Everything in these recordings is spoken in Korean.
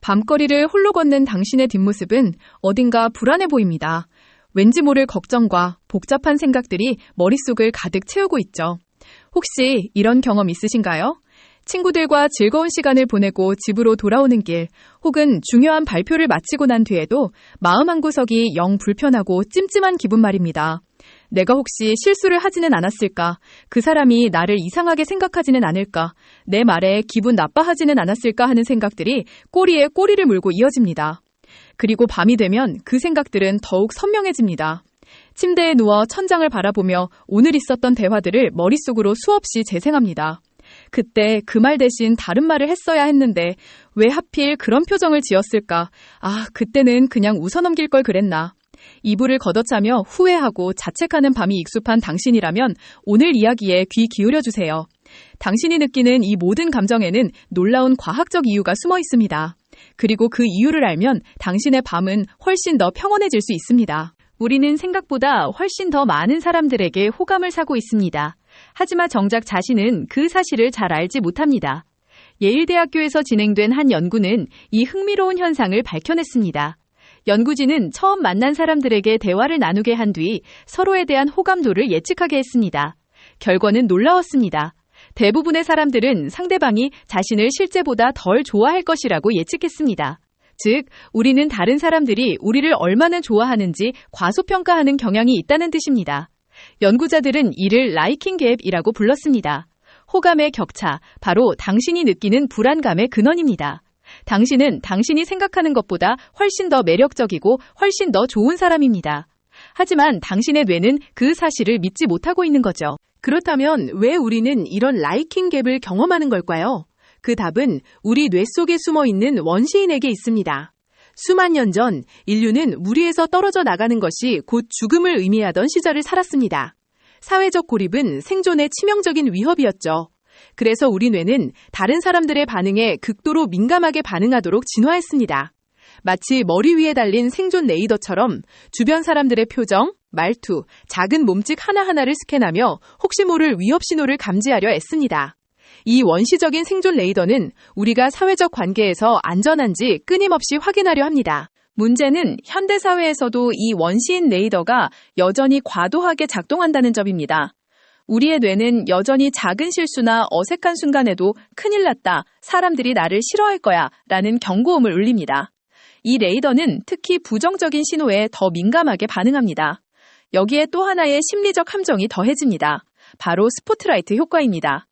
밤거리를 홀로 걷는 당신의 뒷모습은 어딘가 불안해 보입니다. 왠지 모를 걱정과 복잡한 생각들이 머릿속을 가득 채우고 있죠. 혹시 이런 경험 있으신가요? 친구들과 즐거운 시간을 보내고 집으로 돌아오는 길, 혹은 중요한 발표를 마치고 난 뒤에도 마음 한구석이 영 불편하고 찜찜한 기분 말입니다. 내가 혹시 실수를 하지는 않았을까? 그 사람이 나를 이상하게 생각하지는 않을까? 내 말에 기분 나빠하지는 않았을까 하는 생각들이 꼬리에 꼬리를 물고 이어집니다. 그리고 밤이 되면 그 생각들은 더욱 선명해집니다. 침대에 누워 천장을 바라보며 오늘 있었던 대화들을 머릿속으로 수없이 재생합니다. 그때 그 말 대신 다른 말을 했어야 했는데 왜 하필 그런 표정을 지었을까? 아, 그때는 그냥 웃어넘길 걸 그랬나? 이불을 걷어차며 후회하고 자책하는 밤이 익숙한 당신이라면 오늘 이야기에 귀 기울여주세요. 당신이 느끼는 이 모든 감정에는 놀라운 과학적 이유가 숨어 있습니다. 그리고 그 이유를 알면 당신의 밤은 훨씬 더 평온해질 수 있습니다. 우리는 생각보다 훨씬 더 많은 사람들에게 호감을 사고 있습니다. 하지만 정작 자신은 그 사실을 잘 알지 못합니다. 예일대학교에서 진행된 한 연구는 이 흥미로운 현상을 밝혀냈습니다. 연구진은 처음 만난 사람들에게 대화를 나누게 한 뒤 서로에 대한 호감도를 예측하게 했습니다. 결과는 놀라웠습니다. 대부분의 사람들은 상대방이 자신을 실제보다 덜 좋아할 것이라고 예측했습니다. 즉, 우리는 다른 사람들이 우리를 얼마나 좋아하는지 과소평가하는 경향이 있다는 뜻입니다. 연구자들은 이를 라이킹 갭이라고 불렀습니다. 호감의 격차, 바로 당신이 느끼는 불안감의 근원입니다. 당신은 당신이 생각하는 것보다 훨씬 더 매력적이고 훨씬 더 좋은 사람입니다. 하지만 당신의 뇌는 그 사실을 믿지 못하고 있는 거죠. 그렇다면 왜 우리는 이런 라이킹 갭을 경험하는 걸까요? 그 답은 우리 뇌 속에 숨어 있는 원시인에게 있습니다. 수만 년 전 인류는 무리에서 떨어져 나가는 것이 곧 죽음을 의미하던 시절을 살았습니다. 사회적 고립은 생존의 치명적인 위협이었죠. 그래서 우리 뇌는 다른 사람들의 반응에 극도로 민감하게 반응하도록 진화했습니다. 마치 머리 위에 달린 생존 레이더처럼 주변 사람들의 표정, 말투, 작은 몸짓 하나하나를 스캔하며 혹시 모를 위협 신호를 감지하려 애씁니다. 이 원시적인 생존 레이더는 우리가 사회적 관계에서 안전한지 끊임없이 확인하려 합니다. 문제는 현대사회에서도 이 원시인 레이더가 여전히 과도하게 작동한다는 점입니다. 우리의 뇌는 여전히 작은 실수나 어색한 순간에도 큰일 났다, 사람들이 나를 싫어할 거야 라는 경고음을 울립니다. 이 레이더는 특히 부정적인 신호에 더 민감하게 반응합니다. 여기에 또 하나의 심리적 함정이 더해집니다. 바로 스포트라이트 효과입니다.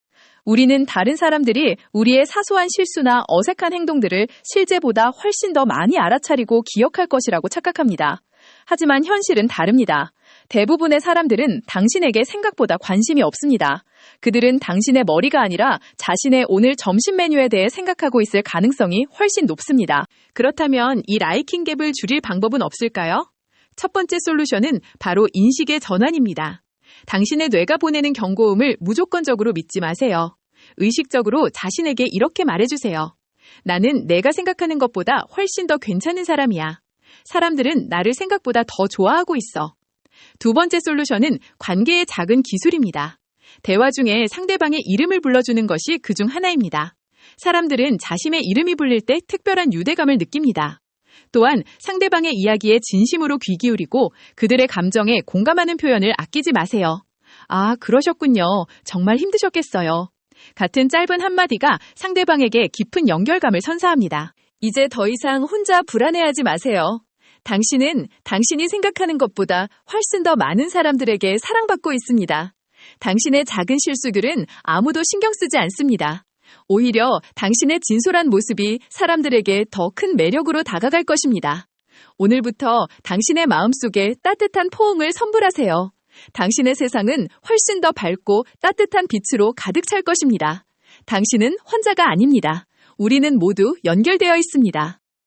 우리는 다른 사람들이 우리의 사소한 실수나 어색한 행동들을 실제보다 훨씬 더 많이 알아차리고 기억할 것이라고 착각합니다. 하지만 현실은 다릅니다. 대부분의 사람들은 당신에게 생각보다 관심이 없습니다. 그들은 당신의 머리가 아니라 자신의 오늘 점심 메뉴에 대해 생각하고 있을 가능성이 훨씬 높습니다. 그렇다면 이 라이킹 갭을 줄일 방법은 없을까요? 첫 번째 솔루션은 바로 인식의 전환입니다. 당신의 뇌가 보내는 경고음을 무조건적으로 믿지 마세요. 의식적으로 자신에게 이렇게 말해주세요. 나는 내가 생각하는 것보다 훨씬 더 괜찮은 사람이야. 사람들은 나를 생각보다 더 좋아하고 있어. 두 번째 솔루션은 관계의 작은 기술입니다. 대화 중에 상대방의 이름을 불러주는 것이 그중 하나입니다. 사람들은 자신의 이름이 불릴 때 특별한 유대감을 느낍니다. 또한 상대방의 이야기에 진심으로 귀 기울이고 그들의 감정에 공감하는 표현을 아끼지 마세요. 아, 그러셨군요. 정말 힘드셨겠어요. 같은 짧은 한마디가 상대방에게 깊은 연결감을 선사합니다. 이제 더 이상 혼자 불안해하지 마세요. 당신은 당신이 생각하는 것보다 훨씬 더 많은 사람들에게 사랑받고 있습니다. 당신의 작은 실수들은 아무도 신경 쓰지 않습니다. 오히려 당신의 진솔한 모습이 사람들에게 더 큰 매력으로 다가갈 것입니다. 오늘부터 당신의 마음속에 따뜻한 포옹을 선물하세요. 당신의 세상은 훨씬 더 밝고 따뜻한 빛으로 가득 찰 것입니다. 당신은 혼자가 아닙니다. 우리는 모두 연결되어 있습니다.